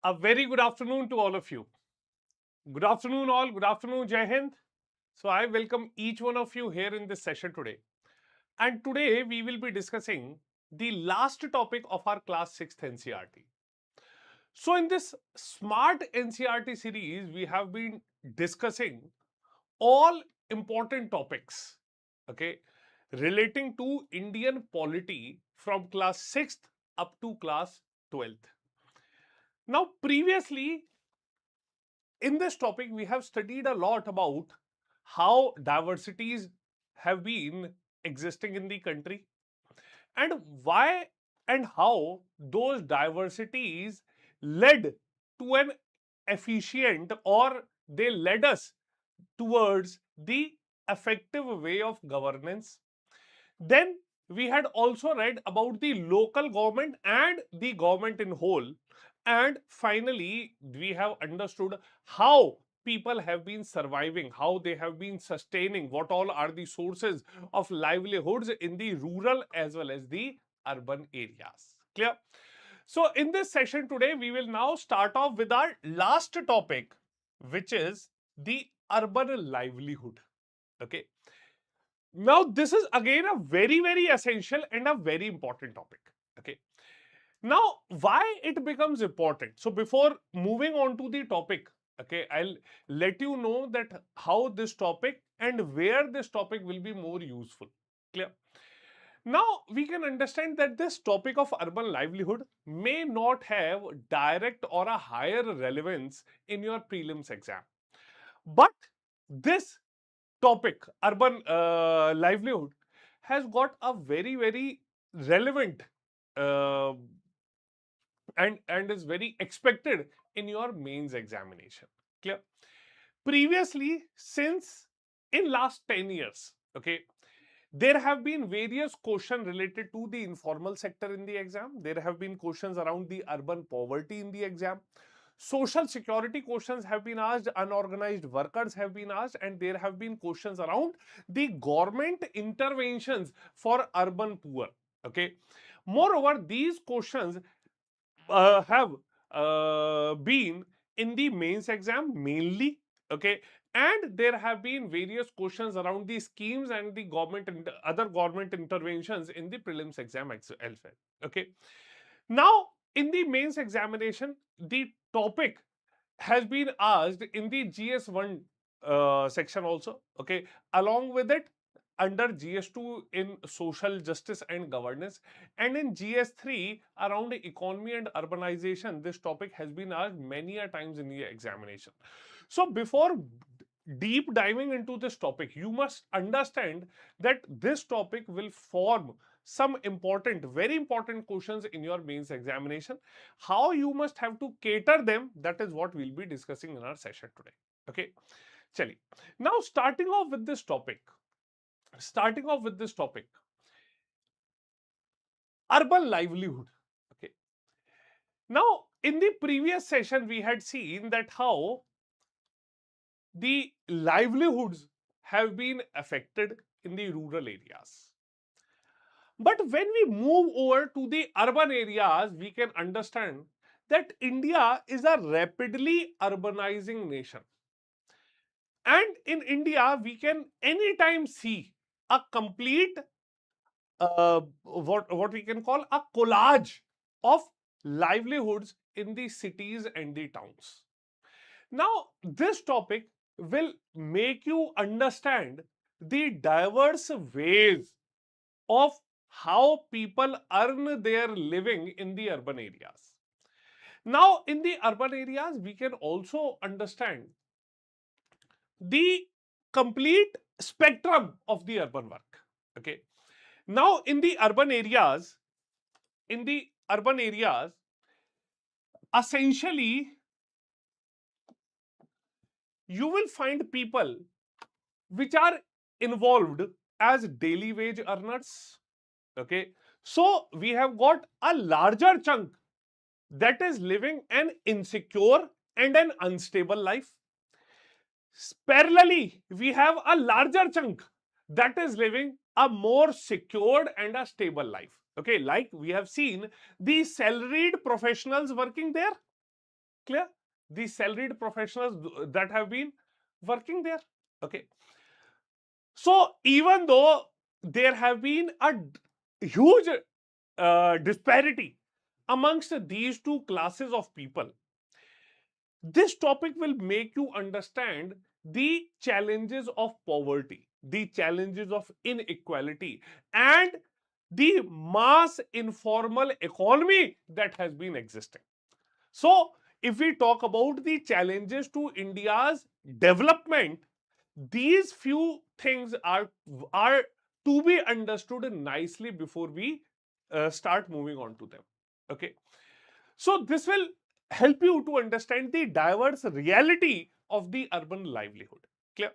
A very good afternoon to all of you. Good afternoon, all. Good afternoon, Jai Hind. So, I welcome each one of you here in this session today. And today we will be discussing the last topic of our class 6th NCERT. So, in this smart NCERT series, we have been discussing all important topics, okay, relating to Indian polity from class 6th up to class 12th. Now, previously, in this topic, we have studied a lot about how diversities have been existing in the country and why and how those diversities led to an efficient, or they led us towards the effective way of governance. Then we had also read about the local government and the government in whole. And finally, we have understood how people have been surviving, how they have been sustaining, what all are the sources of livelihoods in the rural as well as the urban areas. Clear? So, in this session today, we will now start off with our last topic, which is the urban livelihood. Okay. Now, this is again a very essential and a very important topic. Okay. Now, why it becomes important? So, before moving on to the topic, okay, I'll let you know that how this topic and where this topic will be more useful. Clear? Now, we can understand that this topic of urban livelihood may not have direct or a higher relevance in your prelims exam. But this topic, urban livelihood, has got a very relevant uh, and is very expected in your mains examination. Clear? Previously, since in last 10 years, okay, there have been various questions related to the informal sector in the exam. There have been questions around the urban poverty in the exam. Social security questions have been asked, unorganized workers have been asked, and there have been questions around the government interventions for urban poor. Okay. Moreover, these questions have been in the mains exam mainly. Okay. And there have been various questions around the schemes and the government and other government interventions in the prelims exam elsewhere. Okay. Now, in the mains examination, the topic has been asked in the GS1 section also. Okay. Along with it, under GS2 in social justice and governance, and in GS3 around economy and urbanization, this topic has been asked many a times in the examination. So, before deep diving into this topic, you must understand that this topic will form some important, very important questions in your mains examination. How you must have to cater them, that is what we'll be discussing in our session today. Okay, chali. Now, starting off with this topic, urban livelihood. Okay. Now, in the previous session, we had seen that how the livelihoods have been affected in the rural areas. But when we move over to the urban areas, we can understand that India is a rapidly urbanizing nation. And in India, we can anytime see a complete, what we can call a collage of livelihoods in the cities and the towns. Now, this topic will make you understand the diverse ways of how people earn their living in the urban areas. Now, in the urban areas, we can also understand the complete spectrum of the urban work. Okay. Now, in the urban areas, essentially, you will find people which are involved as daily wage earners. Okay. So, we have got a larger chunk that is living an insecure and an unstable life. Parallelly, we have a larger chunk that is living a more secured and a stable life. Okay, like we have seen the salaried professionals working there. Clear? The salaried professionals that have been working there. Okay. So even though there have been a huge disparity amongst these two classes of people, this topic will make you understand the challenges of poverty, the challenges of inequality, and the mass informal economy that has been existing. So, if we talk about the challenges to India's development, these few things are to be understood nicely before we start moving on to them. Okay. So, this will help you to understand the diverse reality of the urban livelihood. Clear?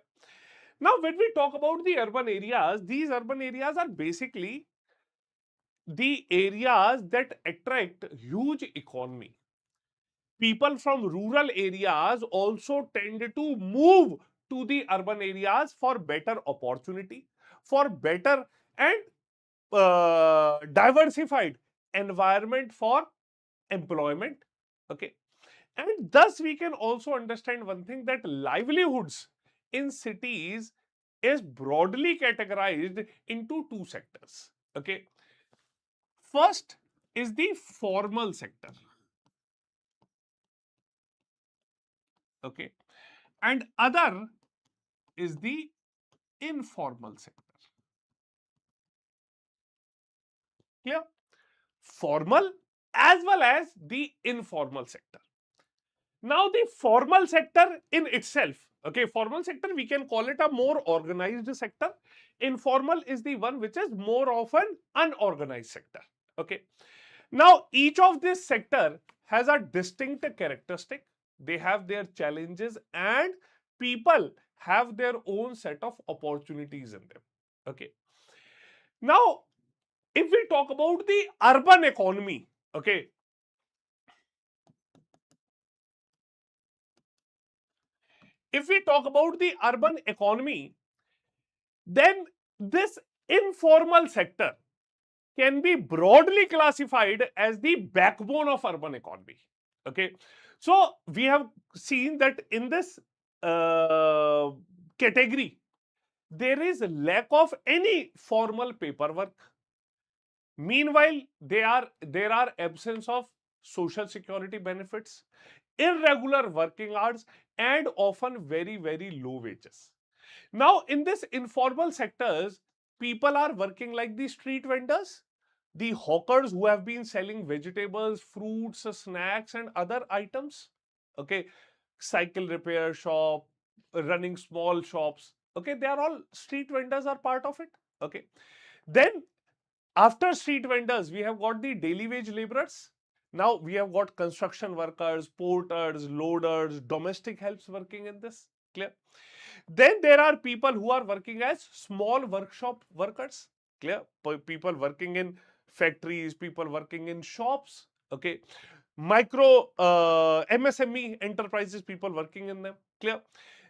Now, when we talk about the urban areas, these urban areas are basically the areas that attract huge economy. People from rural areas also tend to move to the urban areas for better opportunity, for better and diversified environment for employment. Okay. And thus we can also understand one thing, that livelihoods in cities is broadly categorized into two sectors. Okay. First is the formal sector. Okay. And other is the informal sector. Clear? Formal as well as the informal sector. Now, the formal sector in itself, okay, formal sector, we can call it a more organized sector. Informal is the one which is more of an unorganized sector. Okay. Now, each of this sector has a distinct characteristic. They have their challenges and people have their own set of opportunities in them. Okay. Now, if we talk about the urban economy, okay, if we talk about the urban economy, then this informal sector can be broadly classified as the backbone of urban economy. Okay, so we have seen that in this category, there is a lack of any formal paperwork. Meanwhile, there are absence of social security benefits, irregular working hours, and often very low wages. Now, in this informal sectors, people are working like the street vendors, the hawkers who have been selling vegetables, fruits, snacks, and other items. Okay, cycle repair shop, running small shops. Okay, they are all street vendors are part of it. Okay, then after street vendors, we have got the daily wage laborers. Now we have got construction workers, porters, loaders, domestic helps working in this. Clear? Then there are people who are working as small workshop workers. Clear? People working in factories, people working in shops. Okay. Micro MSME enterprises, people working in them. Clear?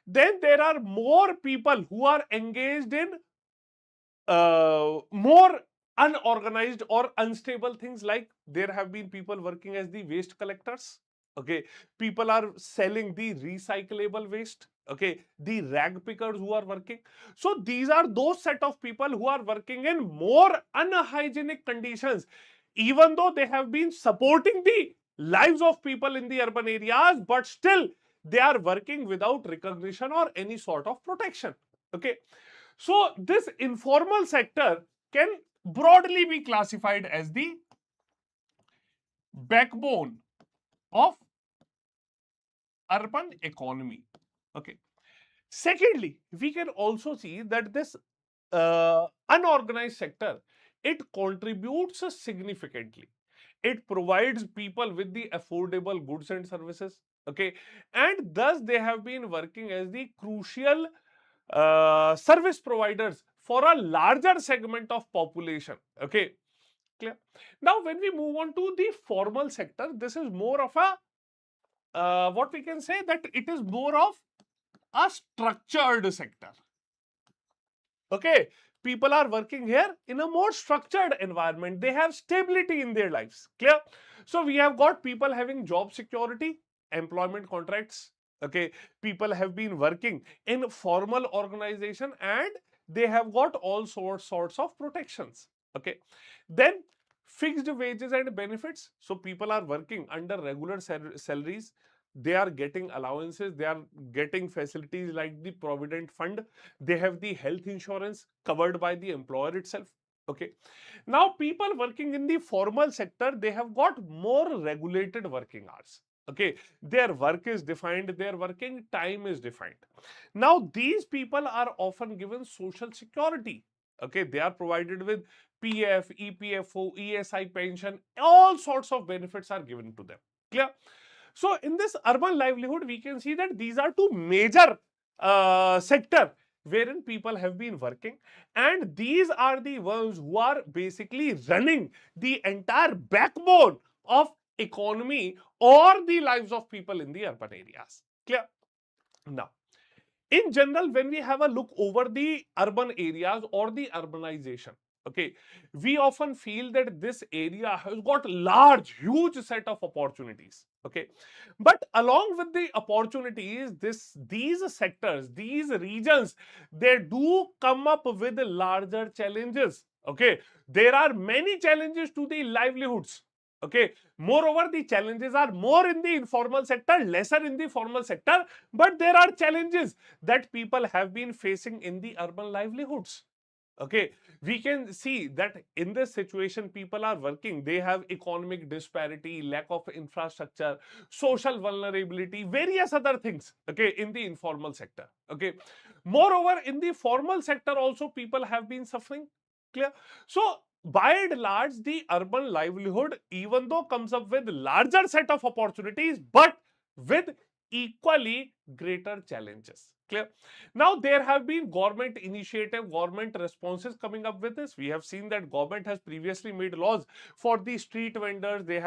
Then there are more people who are engaged in more unorganized or unstable things, like there have been people working as the waste collectors. Okay, people are selling the recyclable waste. Okay, the rag pickers who are working. So these are those set of people who are working in more unhygienic conditions, even though they have been supporting the lives of people in the urban areas, but still they are working without recognition or any sort of protection. Okay, so this informal sector can broadly be classified as the backbone of urban economy. Okay. Secondly, we can also see that this unorganized sector, it contributes significantly. It provides people with the affordable goods and services. Okay, and thus they have been working as the crucial service providers for a larger segment of population. Okay, clear? Now, when we move on to the formal sector, this is more of a what we can say, that it is more of a structured sector. Okay, people are working here in a more structured environment. They have stability in their lives. Clear? So we have got people having job security. employment contracts. Okay, people have been working in formal organization and they have got all sorts of protections. Okay, then fixed wages and benefits. So people are working under regular salaries, they are getting allowances, they are getting facilities like the provident fund, they have the health insurance covered by the employer itself. Okay, now people working in the formal sector, they have got more regulated working hours. Okay, their work is defined, their working time is defined. Now these people are often given social security. Okay, they are provided with PF, EPFO, ESI pension, all sorts of benefits are given to them. Clear? So in this urban livelihood, we can see that these are two major sector wherein people have been working, and these are the ones who are basically running the entire backbone of economy or the lives of people in the urban areas. Clear? Now, in general, when we have a look over the urban areas or the urbanization, okay, we often feel that this area has got large, huge set of opportunities. Okay, but along with the opportunities, these sectors, these regions, they do come up with larger challenges. Okay, there are many challenges to the livelihoods. Okay, moreover, the challenges are more in the informal sector, lesser in the formal sector, but there are challenges that people have been facing in the urban livelihoods. Okay, we can see that in this situation, people are working, they have economic disparity, lack of infrastructure, social vulnerability, various other things, okay, in the informal sector. Okay, moreover, in the formal sector also, people have been suffering. Clear? So by and large, the urban livelihood, even though comes up with larger set of opportunities, but with equally greater challenges. Clear? Now there have been government initiative, government responses coming up with this. We have seen that government has previously made laws for the street vendors. There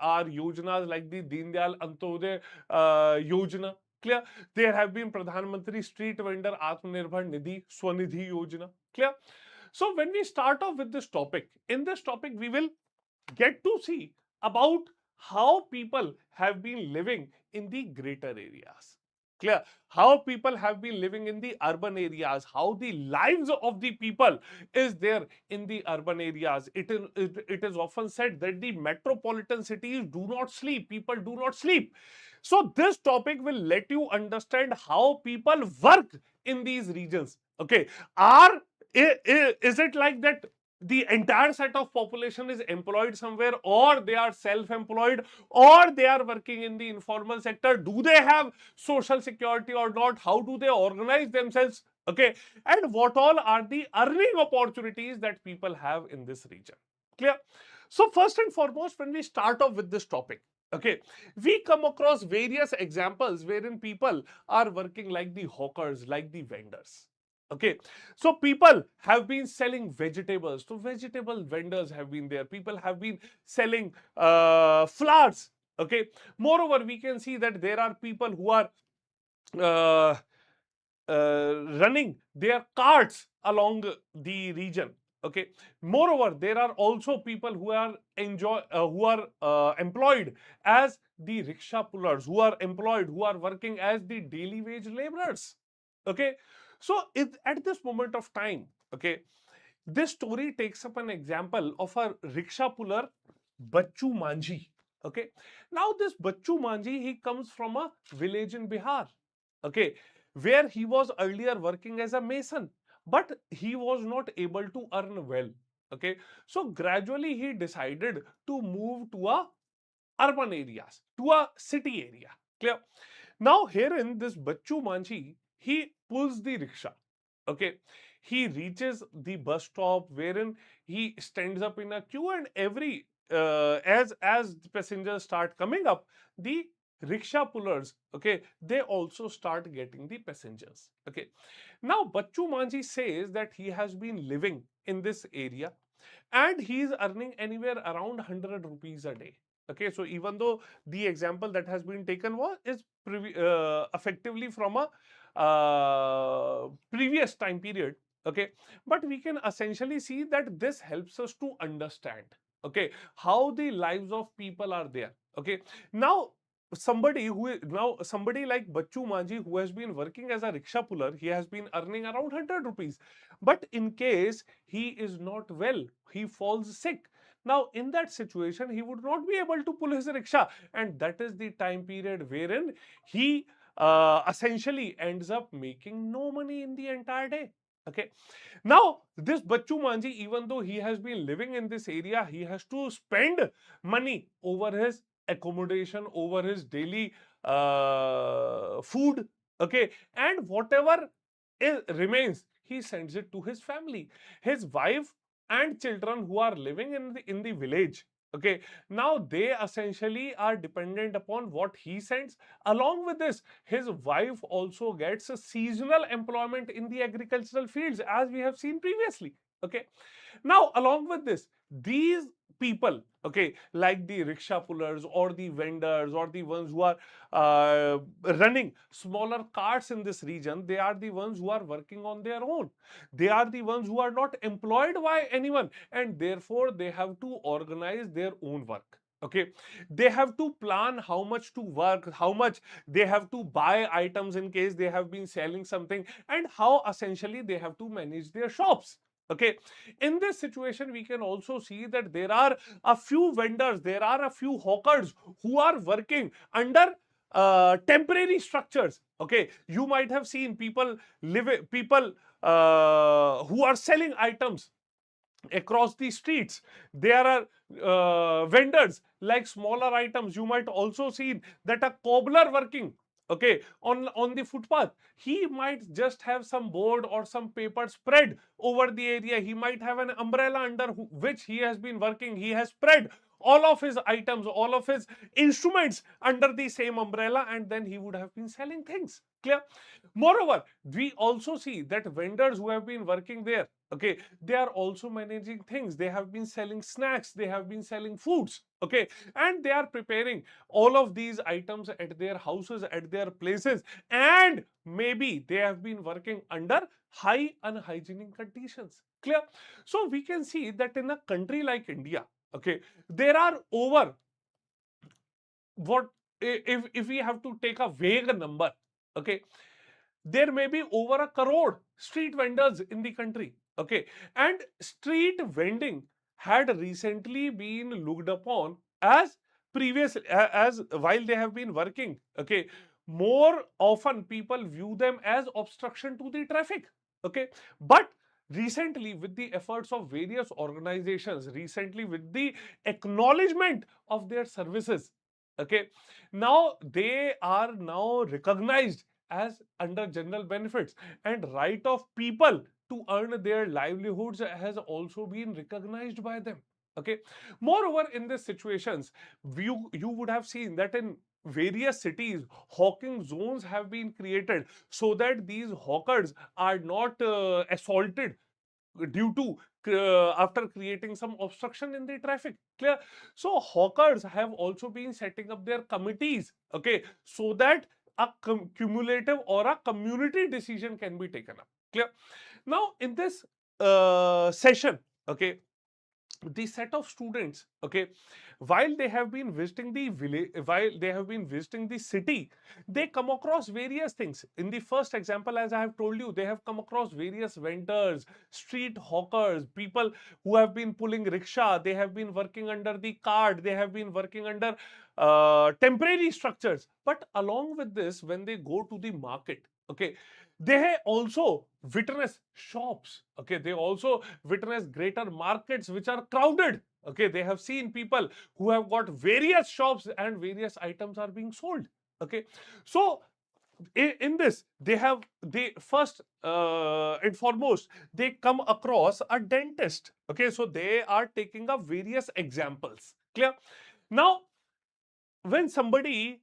are yojanas like the Deen Dayal Antyodaya Yojana. Clear? There have been Pradhan Mantri Street Vendor Atmanirbhar Nidhi Swanidhi Yojana. Clear? So when we start off with this topic, in this topic we will get to see about how people have been living in the greater areas. Clear? How people have been living in the urban areas, how the lives of the people is there in the urban areas. It is often said that the metropolitan cities do not sleep, people do not sleep. So this topic will let you understand how people work in these regions. Okay, are is it like that the entire set of population is employed somewhere, or they are self-employed, or they are working in the informal sector? Do they have social security or not? How do they organize themselves? Okay, and what all are the earning opportunities that people have in this region? Clear? So first and foremost, when we start off with this topic, okay, we come across various examples wherein people are working like the hawkers, like the vendors. Okay, so people have been selling vegetables. So vegetable vendors have been there. People have been selling flowers. Okay. Moreover, we can see that there are people who are uh, running their carts along the region. Okay. Moreover, there are also people who are employed as the rickshaw pullers, who are employed, who are working as the daily wage laborers. Okay. So at this moment of time, okay, this story takes up an example of a rickshaw puller, Bachchu Manjhi. Okay. Now this Bachchu Manjhi, he comes from a village in Bihar. Okay, where he was earlier working as a mason, but he was not able to earn well. Okay, so gradually he decided to move to a urban areas, to a city area. Clear? Now here in this Bachchu Manjhi, he pulls the rickshaw. Okay, he reaches the bus stop wherein he stands up in a queue, and every as the passengers start coming up, the rickshaw pullers, okay, they also start getting the passengers. Okay, now Bachchu Manjhi says that he has been living in this area and he is earning anywhere around 100 rupees a day. Okay, so even though the example that has been taken was is effectively from a previous time period. Okay, but we can essentially see that this helps us to understand, okay, how the lives of people are there. Okay, now somebody somebody like Bachchu Manji, who has been working as a rickshaw puller, he has been earning around 100 rupees. But in case he is not well, he falls sick. Now, in that situation, he would not be able to pull his rickshaw, and that is the time period wherein he essentially ends up making no money in the entire day. Okay. Now, this Bachchu Manji, even though he has been living in this area, he has to spend money over his accommodation, over his daily food, okay, and whatever remains, he sends it to his family, his wife and children who are living in the village. Okay, now they essentially are dependent upon what he sends. Along with this, his wife also gets a seasonal employment in the agricultural fields, as we have seen previously. Okay, now along with this, these people, okay, like the rickshaw pullers or the vendors or the ones who are running smaller carts in this region, they are the ones who are working on their own. They are the ones who are not employed by anyone, and therefore they have to organize their own work. Okay, they have to plan how much to work, how much they have to buy items in case they have been selling something, and how essentially they have to manage their shops. Okay, in this situation, we can also see that there are a few vendors, there are a few hawkers who are working under temporary structures. Okay, you might have seen people who are selling items across the streets. There are vendors like smaller items. You might also see that a cobbler working, okay, on the footpath. He might just have some board or some paper spread over the area. He might have an umbrella under which he has been working. He has spread all of his items, all of his instruments under the same umbrella, and then he would have been selling things. Clear? Moreover, we also see that vendors who have been working there, okay, they are also managing things. They have been selling snacks, they have been selling foods, okay, and they are preparing all of these items at their houses, at their places, and maybe they have been working under high unhygienic conditions. Clear? So we can see that in a country like India, okay, there are over what, if we have to take a vague number, okay, there may be over a crore street vendors in the country. Okay, and street vending had recently been looked upon as as while they have been working. Okay, more often people view them as obstruction to the traffic. Okay, but recently, with the efforts of various organizations, recently with the acknowledgement of their services, okay, now they are now recognized as under general benefits, and right of people to earn their livelihoods has also been recognized by them. Okay, moreover, in these situations, you would have seen that in various cities hawking zones have been created so that these hawkers are not assaulted due to after creating some obstruction in the traffic. Clear? So hawkers have also been setting up their committees, okay, so that a cumulative or a community decision can be taken up. Clear? Now, in this session, okay, the set of students, okay, while they have been visiting the village, while they have been visiting the city, they come across various things. In the first example, as I have told you, they have come across various vendors, street hawkers, people who have been pulling rickshaw, they have been working under the cart, they have been working under temporary structures. But along with this, when they go to the market, okay, they also witness shops, okay, they also witness greater markets which are crowded. Okay, they have seen people who have got various shops and various items are being sold. Okay, so in this they first and foremost they come across a dentist. Okay, so they are taking up various examples. Clear? Now, when somebody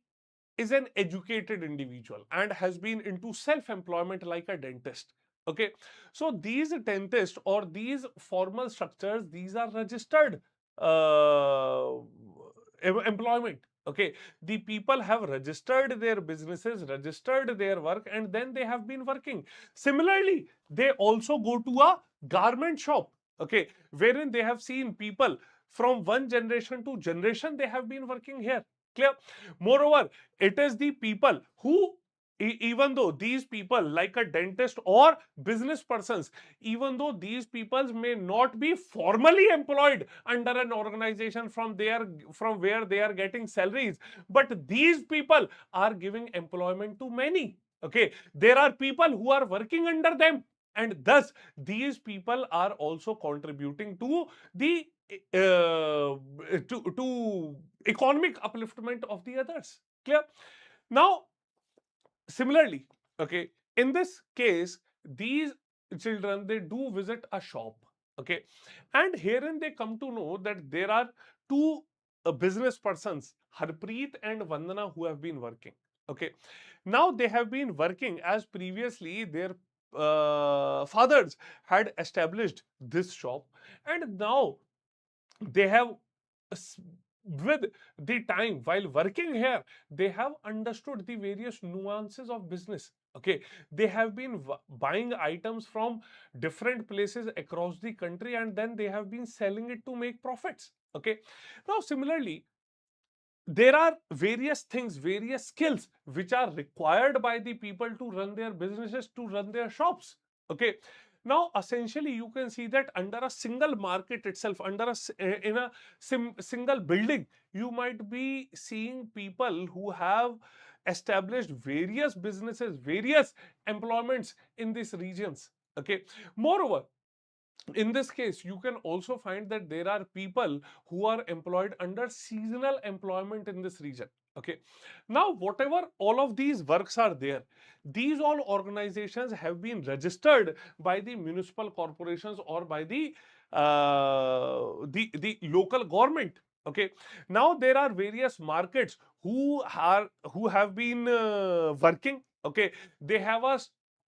is an educated individual and has been into self-employment like a dentist, okay, so these dentists or these formal structures, these are registered uh, employment. Okay, the people have registered their businesses, registered their work, and then they have been working. Similarly, they also go to a garment shop, okay, wherein they have seen people from one generation to generation they have been working here. Clear? Moreover, it is the people who, even though these people like a dentist or business persons, even though these people may not be formally employed under an organization from where they are getting salaries, but these people are giving employment to many. Okay, there are people who are working under them, and thus these people are also contributing to the to economic upliftment of the others. Clear? Now, similarly, okay, in this case, these children, they do visit a shop, okay, and herein they come to know that there are two business persons, Harpreet and Vandana, who have been working. Okay, now they have been working as previously their fathers had established this shop, and now they have with the time while working here, they have understood the various nuances of business. Okay, they have been buying items from different places across the country, and then they have been selling it to make profits. Okay, now similarly, there are various things, various skills which are required by the people to run their businesses, to run their shops. Okay, now essentially you can see that under a single market itself, under in a single building, you might be seeing people who have established various businesses, various employments in these regions. Okay, moreover, in this case, you can also find that there are people who are employed under seasonal employment in this region. Okay, now whatever all of these works are there, these all organizations have been registered by the municipal corporations or by the local government. Okay, now there are various markets who have been working. Okay, they have a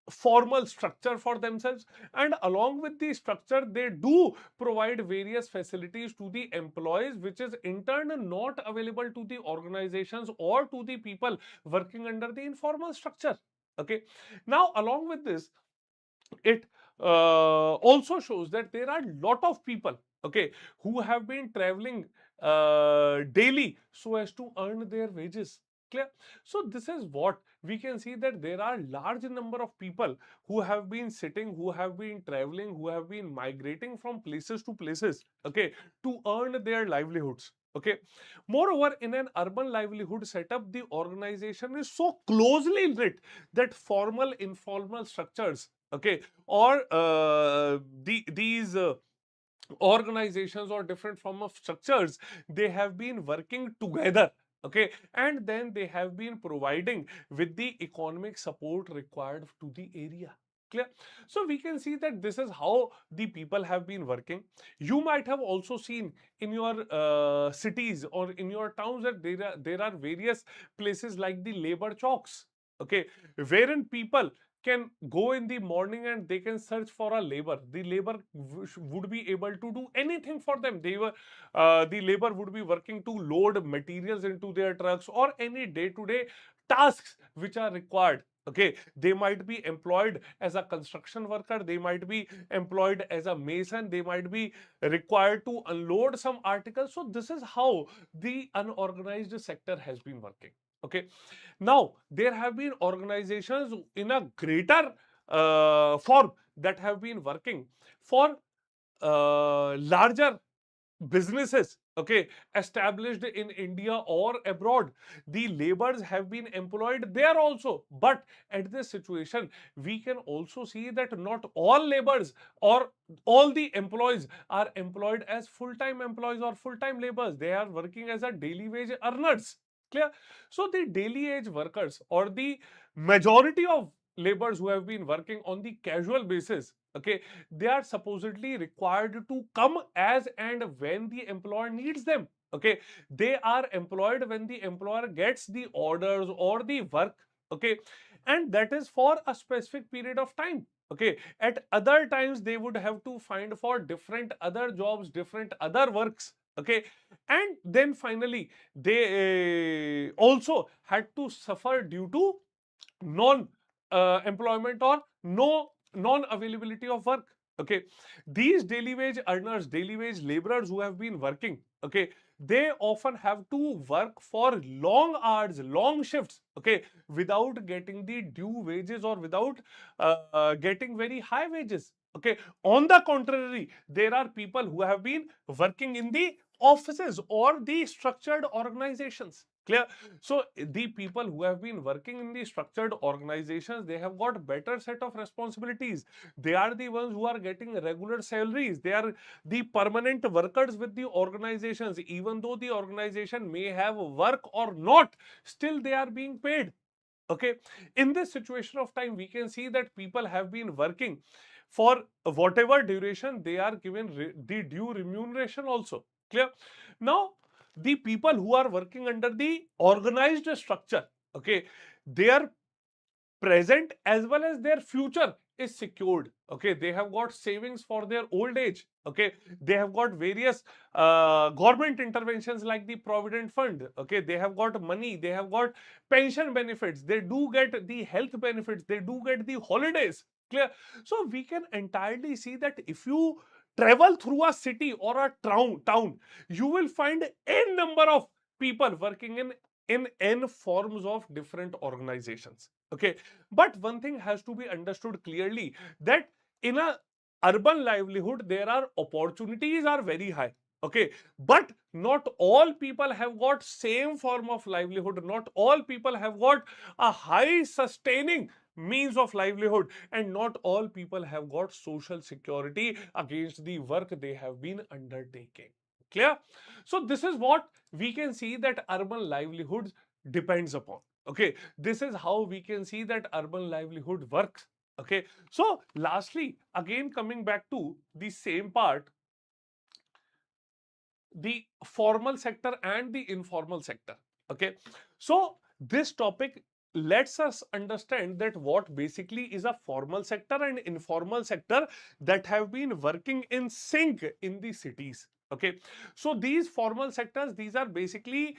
formal structure for themselves, and along with the structure they do provide various facilities to the employees, which is in turn not available to the organizations or to the people working under the informal structure. Okay, now along with this, it also shows that there are lot of people, okay, who have been traveling daily so as to earn their wages. Clear? So this is what we can see, that there are large number of people who have been sitting, who have been traveling, who have been migrating from places to places, okay, to earn their livelihoods. Okay, moreover, in an urban livelihood setup, the organization is so closely knit that formal informal structures, okay, or these organizations or different form of structures, they have been working together. Okay, and then they have been providing with the economic support required to the area. Clear? So we can see that this is how the people have been working. You might have also seen in your cities or in your towns that there are various places like the labor chalks, okay, wherein people can go in the morning and they can search for a labor. The labor would be able to do anything for them. The labor would be working to load materials into their trucks or any day-to-day tasks which are required. Okay, they might be employed as a construction worker, they might be employed as a mason, they might be required to unload some articles. So this is how the unorganized sector has been working. Okay, now there have been organizations in a greater form that have been working for larger businesses, okay, established in India or abroad. The laborers have been employed there also, but at this situation we can also see that not all laborers or all the employees are employed as full-time employees or full-time laborers. They are working as a daily wage earners. Clear? So the daily wage workers or the majority of laborers who have been working on the casual basis, okay, they are supposedly required to come as and when the employer needs them. Okay, they are employed when the employer gets the orders or the work. Okay, and that is for a specific period of time. Okay, at other times they would have to find for different other jobs, different other works. Okay, and then finally they also had to suffer due to non employment or no non availability of work. Okay, these daily wage earners, daily wage laborers who have been working, okay, they often have to work for long hours, long shifts, okay, without getting the due wages or without getting very high wages. Okay, on the contrary, there are people who have been working in the offices or the structured organizations. Clear? So the people who have been working in the structured organizations, they have got better set of responsibilities. They are the ones who are getting regular salaries. They are the permanent workers with the organizations. Even though the organization may have work or not, still they are being paid. Okay, in this situation of time, we can see that people have been working for whatever duration, they are given the due remuneration also. Clear? Now, the people who are working under the organized structure, okay, their present as well as their future is secured. Okay, they have got savings for their old age. Okay, they have got various government interventions like the provident fund. Okay, they have got money, they have got pension benefits, they do get the health benefits, they do get the holidays. Clear? So we can entirely see that if you travel through a city or a town, you will find n number of people working in n forms of different organizations. Okay, but one thing has to be understood clearly, that in a urban livelihood there are opportunities are very high. Okay, but not all people have got same form of livelihood, not all people have got a high sustaining means of livelihood, and not all people have got social security against the work they have been undertaking. Clear? So this is what we can see that urban livelihoods depends upon. Okay, this is how we can see that urban livelihood works. Okay, so lastly, again coming back to the same part, the formal sector and the informal sector. Okay, so this topic lets us understand that what basically is a formal sector and informal sector that have been working in sync in the cities. Okay, so these formal sectors, these are basically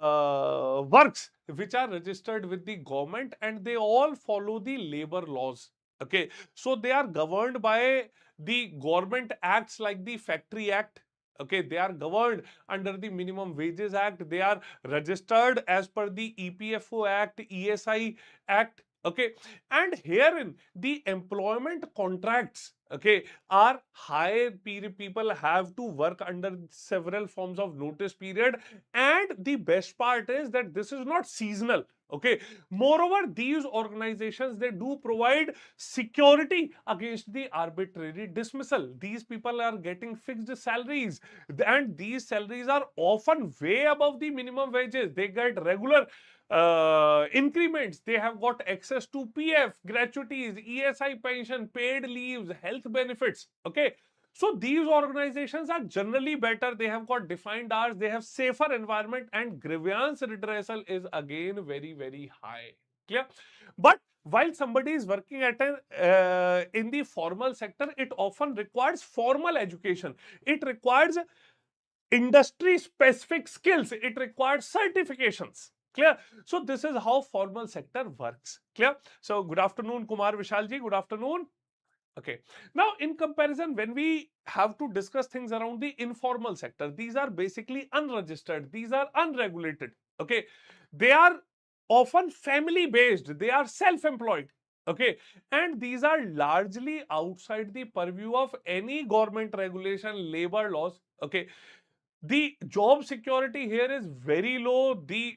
works which are registered with the government, and they all follow the labor laws. Okay, so they are governed by the government acts like the Factory Act. Okay, they are governed under the Minimum Wages Act. They are registered as per the EPFO Act, ESI Act. Okay, and herein the employment contracts, okay, are high. People have to work under several forms of notice period, and the best part is that this is not seasonal. Okay, moreover, these organizations, they do provide security against the arbitrary dismissal. These people are getting fixed salaries, and these salaries are often way above the minimum wages. They get regular increments. They have got access to PF, gratuities, ESI pension, paid leaves, health benefits. Okay, so these organizations are generally better. They have got defined hours, they have safer environment, and grievance redressal is again very, very high. Clear? But while somebody is working at an in the formal sector, it often requires formal education. It requires industry specific skills. It requires certifications. Clear? So this is how formal sector works. Clear? So good afternoon, Kumar Vishalji. Good afternoon. Okay. Now, in comparison, when we have to discuss things around the informal sector, these are basically unregistered, these are unregulated. Okay. They are often family based, they are self employed. Okay. And these are largely outside the purview of any government regulation, labor laws. Okay, the job security here is very low. They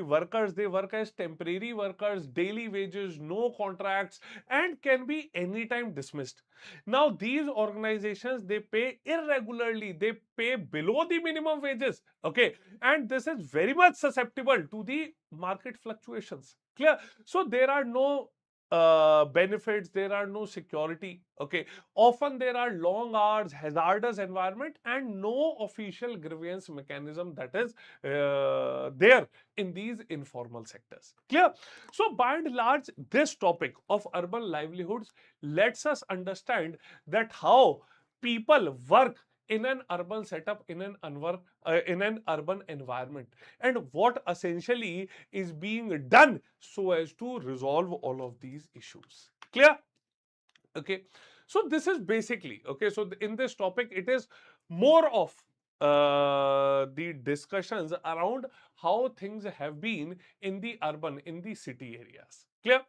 workers, they work as temporary workers, daily wages, no contracts, and can be anytime dismissed. Now these organizations, they pay irregularly, they pay below the minimum wages. Okay, and this is very much susceptible to the market fluctuations. Clear? So there are no benefits, there are no security. Okay, often there are long hours, hazardous environment, and no official grievance mechanism that is there in these informal sectors. Clear? So by and large, this topic of urban livelihoods lets us understand that how people work in an urban setup, in an urban environment, and what essentially is being done so as to resolve all of these issues. Clear? Okay, so this is basically, okay, so in this topic it is more of the discussions around how things have been in the urban, in the city areas. Clear?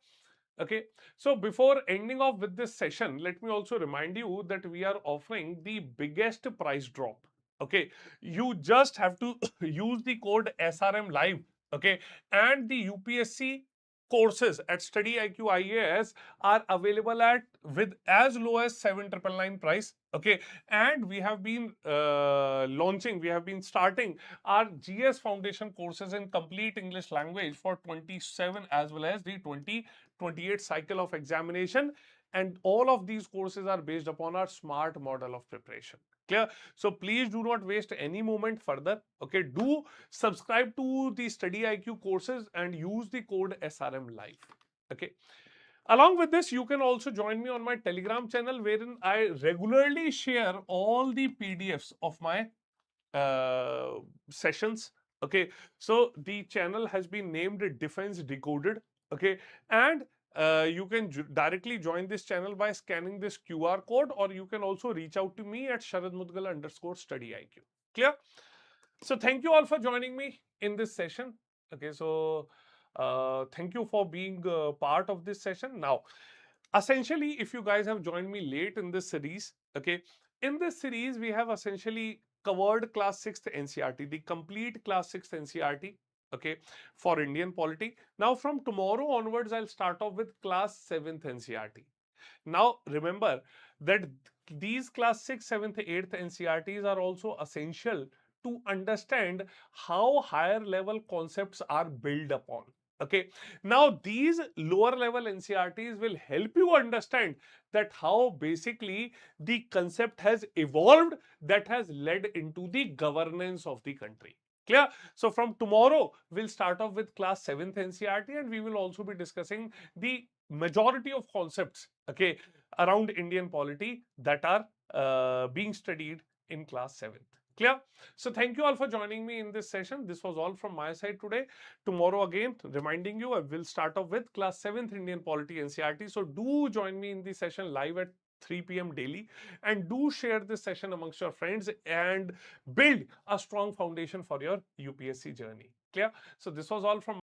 Okay, so before ending off with this session, let me also remind you that we are offering the biggest price drop. Okay, you just have to use the code SRM Live. Okay, and the UPSC courses at StudyIQ IAS are available at with as low as 7,999 price. Okay, and we have been launching, we have been starting our GS Foundation courses in complete English language for 27 as well as the 2028 cycle of examination, and all of these courses are based upon our smart model of preparation. Clear? So please do not waste any moment further. Okay, do subscribe to the StudyIQ courses and use the code SRM Live. Okay. Along with this, you can also join me on my Telegram channel, wherein I regularly share all the PDFs of my sessions. Okay, so the channel has been named Defense Decoded. Okay, and you can directly join this channel by scanning this QR code, or you can also reach out to me at sharadmudgal_StudyIQ. Clear? So thank you all for joining me in this session. Okay, so thank you for being part of this session. Now, essentially, if you guys have joined me late in this series, okay, in this series we have essentially covered class 6th NCERT, the complete class 6th NCERT, okay, for Indian polity. Now from tomorrow onwards, I'll start off with class 7th NCERT. Now remember that these class 6th, 7th, 8th NCERTs are also essential to understand how higher level concepts are built upon. Okay, now these lower level NCERTs will help you understand that how basically the concept has evolved, that has led into the governance of the country. Clear? So from tomorrow, we'll start off with class 7th NCERT, and we will also be discussing the majority of concepts, okay, around Indian polity that are being studied in class 7th. Clear? So thank you all for joining me in this session. This was all from my side today. Tomorrow again, reminding you, I will start off with class 7th Indian polity NCERT. So do join me in the session live at 3 p.m. daily, and do share this session amongst your friends and build a strong foundation for your UPSC journey. Clear? So this was all from